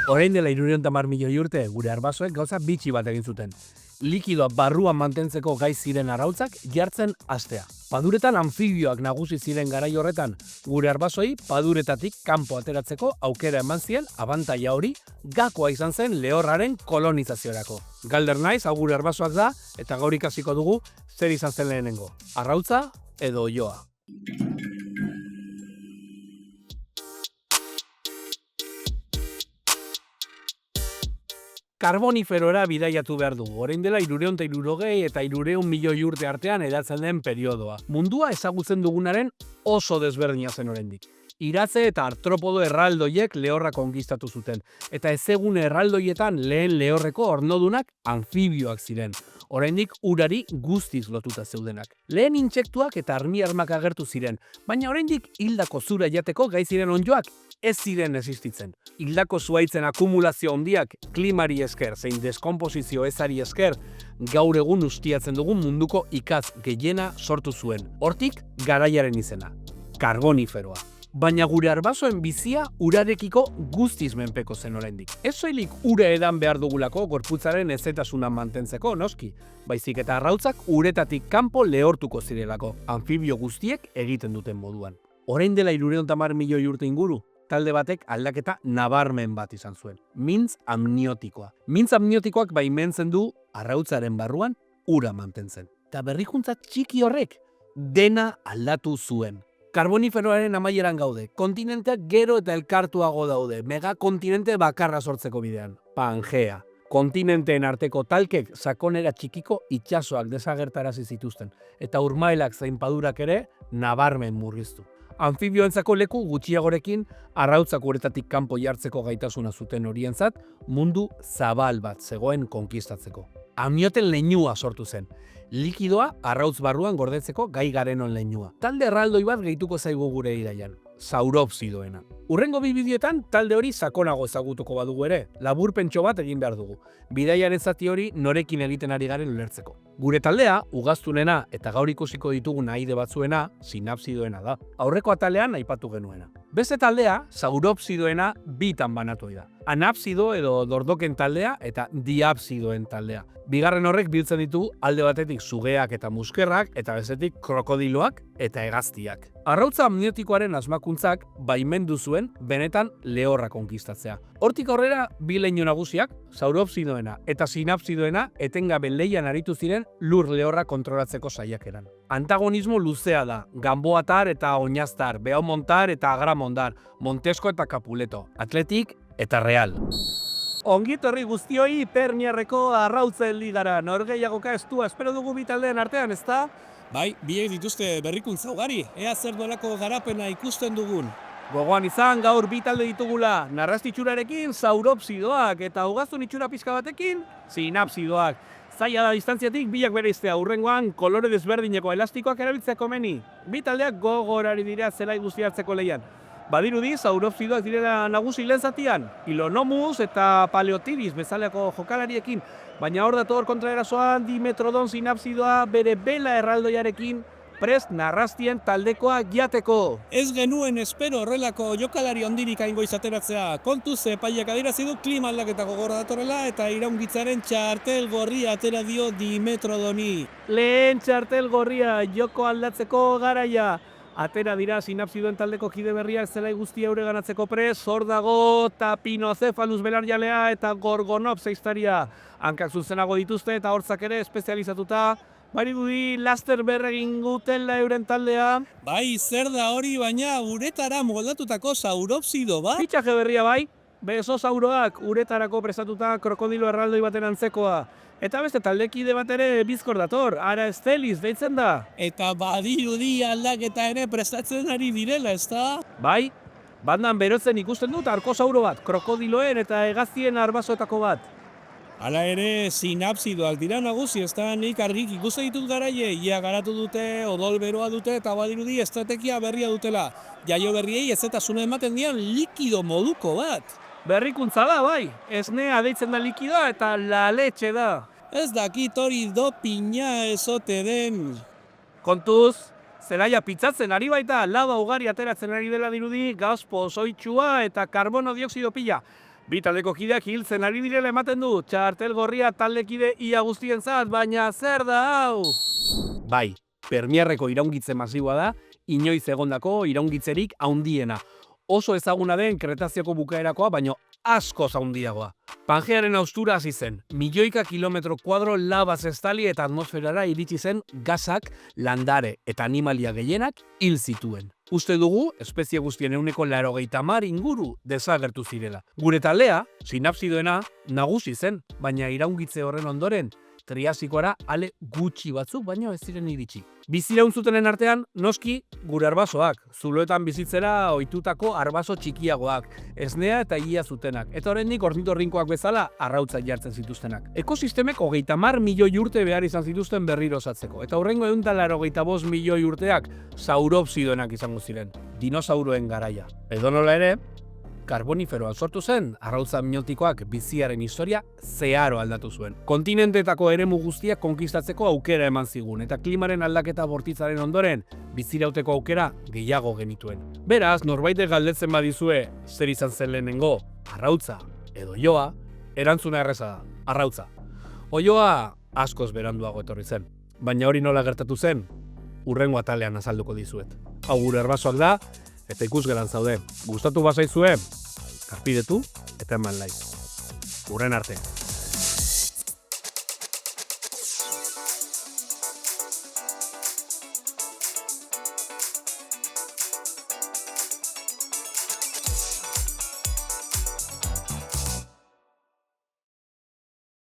Orain dela 310 milioi urte, gure arbasoek gauza bitxi bat egin zuten. Likidoa barruan mantentzeko gai ziren arrautzak jartzen hastea. Paduretan anfibioak nagusi ziren garai horretan, gure arbasoi paduretatik kanpo ateratzeko aukera eman zien abantaila hori gakoa izan zen lehorraren kolonizaziorako. Galder naiz, hau gure arbasoak da, eta gaur ikasiko dugu zer izan zen lehenengo, arrautza edo oiloa. Karboniferora bidaiatu behar dugu, orain dela 360 eta 300 milioi urte artean hedatzen den periodoa. Mundua ezagutzen dugunaren oso desberdina zen oraindik. Iratze eta artropodo erraldoiek lehorra konkistatu zuten, eta ezegun erraldoietan lehen lehorreko ornodunak anfibioak ziren, oraindik urari guztiz lotuta zeudenak. Lehen intsektuak eta armi-armak agertu ziren, baina oraindik hildako zura jateko gai ziren onddoak ez ziren existitzen. Hildako zuhaitzen akumulazio handiak klimari esker zein deskonposizio ezari esker gaur egun ustiatzen dugun munduko ikatz gehiena sortu zuen. Hortik garaiaren izena, karboniferoa. Baina gure arbasoen bizia urarekiko guztiz menpeko zen oraindik. Ez soilik ura edan behar dugulako gorputzaren hezetasuna mantentzeko, noski, baizik eta arrautzak uretatik kanpo lehortuko zirelako, anfibio guztiek egiten duten moduan. Orain dela 310 milioi urte inguru, talde batek aldaketa nabarmen bat izan zuen, mintz amniotikoa. Mintz amniotikoak baimentzen du arrautzaren barruan ura mantentzen. Eta berrikuntza txiki horrek dena aldatu zuen. Karboniferoaren amaieran gaude, kontinenteak gero eta elkartuago daude, megakontinente bakarra sortzeko bidean, Pangea. Kontinenteen arteko talkek sakonera txikiko itsasoak desagertarazi zituzten, eta urmaelak zein padurak ere nabarmen murriztu. Anfibioentzako leku gutxiagorekin arrautzak uretatik kanpo jartzeko gaitasuna zuten horientzat mundu zabal bat zegoen konkistatzeko. Amnioten leinua sortu zen, likidoa arrautz barruan gordetzeko gai garenon leinua. Talde erraldoi bat gehituko zaigu gure iraian, sauropsidoena. Urrengo bi bideoetan talde hori sakonago ezagutuko badugu ere, laburpentxo bat egin behar dugu. Bidaiaren zati hori norekin egiten ari garen ulertzeko. Gure taldea, ugaztunena eta gaur ikusiko ditugun aide batzuena, sinapsidoena da. Aurreko atalean aipatu genuena. Beste taldea, sauropsidoena bitan banatu da. Anapsido edo dordoken taldea eta diapsidoen taldea. Bigarren horrek biltzen ditu alde batetik sugeak eta muskerrak eta bestetik krokodiloak eta hegaztiak. Arrautza amniotikoaren asmakuntzak baimendu zuen benetan lehorra konkistatzea. Hortik aurrera bi leinu nagusiak, sauropsidoena eta sinapsidoena etengabe leian aritu ziren lur lehorra kontrolatzeko saiakeran. Antagonismo luzea da, Gamboatar eta Oñaztar, Beaumontar eta Agramondar, Montesko eta Capuleto, Atletik eta Real. Ongitorri guztioi Perniarreko arrautzen ligara, norgeiagoka estua espero dugu bi taldeen artean, ezta? Bai, biek dituzte berrikuntza ugari, ea zer nolako garapena ikusten dugun. Gogoan izan gaur bi talde ditugula, narrastitxurarekin sauropsidoak eta ugaztun itxura pizka batekin sinapsidoak. Zaila da distantziatik bilak bereiztea, urrengoan kolore desberdineko elastikoak erabiltzeko meni. Bi taldeak gogorari dira zelai guzti hartzeko lehian. Badirudi, sauropsidoak direla nagusi lehen zatian, Ilonomus eta Paleotiris bezaleko jokalariekin, baina hor dator kontraerasoan Dimetrodon sinapsidoa bere bela erraldoiarekin prest narrastien taldekoa jateko. Ez genuen espero horrelako jokalari ondirik aingo izateratzea. Kontuz epaiak adierazi du klima aldaketa gogorra datorrela eta iraungitzaren txartel gorria atera dio Dimetrodoni. Lehen txartel gorria joko aldatzeko garaia. Atera dira sinapsidoen taldeko kide berriak zelai guztia eureganatzeko prest, hor dago Tapinocephalus belarjalea eta Gorgonops eiztaria. Hankak zuzenago dituzte eta hortzak ere espezializatuta. Badirudi laster berregin gutela euren taldea. Bai, zer da hori baina uretara moldatutako sauropsido bat? Fitxaje berria bai, bezosauroak uretarako prestatuta krokodilo erraldoi baten antzekoa. Eta beste taldekide bat ere bizkor dator, Ara Estelis deitzen da. Eta badirudi aldaketa ere prestatzen ari direla, ezta? Bai, bandan berotzen ikusten dut arkosauro bat, krokodiloen eta hegaztien arbasoetako bat. Hala ere, sinapsidoak dira nagusi, ezta nik argik ikusten ditut garaie, ia garatu dute, odol beroa dute eta badirudi estrategia berria dutela. Jaio berriei ezetasuna ematen dian likido moduko bat. Berrikuntza da, bai, esnea deitzen da likidoa eta la leche da. Ez dakit hori dopina ezote den. Kontuz, zelaia pitzatzen ari baita, laba ugari ateratzen ari dela dirudi, gaz pozoitxua eta karbono dioksido pila. Bi taldeko kideak hiltzen ari direla ematen du, txartel gorria taldekide ia guztientzat, baina zer da hau? Bai, Permiarreko iraungitze masiboa da, inoiz egondako iraungitzerik handiena. Oso ezaguna den Kretazioko bukaerakoa, baino askoz handiagoa. Pangearen haustura hasi zen, milioika kilometro kuadro labaz estali eta atmosferara iritsi zen gasak, landare eta animalia gehienak hil zituen. Uste dugu, espezie guztien 90% inguru desagertu zirela. Gure taldea, sinapsidoena, nagusi zen, baina iraungitze horren ondoren, Triasikoara ale gutxi batzuk baino ez ziren iritsi. Biziraun zutenen artean, noski, gure arbasoak, zuloetan bizitzera ohitutako arbaso txikiagoak, esnea eta ia zutenak, eta oraindik ornitorrinkoak bezala arrautzak jartzen zituztenak. Ekosistemek 30 milioi urte behar izan zituzten berriro osatzeko, eta hurrengo 185 milioi urteak sauropsidoenak izango ziren, dinosauroen garaia. Edonola ere, karboniferoan sortu zen, arrautza minotikoak biziaren historia zeharo aldatu zuen. Kontinentetako eremu guztiak konkistatzeko aukera eman zigun, eta klimaren aldaketa bortitzaren ondoren, bizirauteko aukera gehiago genituen. Beraz, norbaitek galdetzen badizue, zer izan zen lehenengo, arrautza edo oioa, erantzuna erreza da, arrautza. Oioa askoz beranduago etorri zen, baina hori nola gertatu zen, hurrengo atalean azalduko dizuet. Hau gure arbasoak da, eta ikusgelan zaude. Gustatu bazaizue, karpidetu eta eman like. Hurren arte.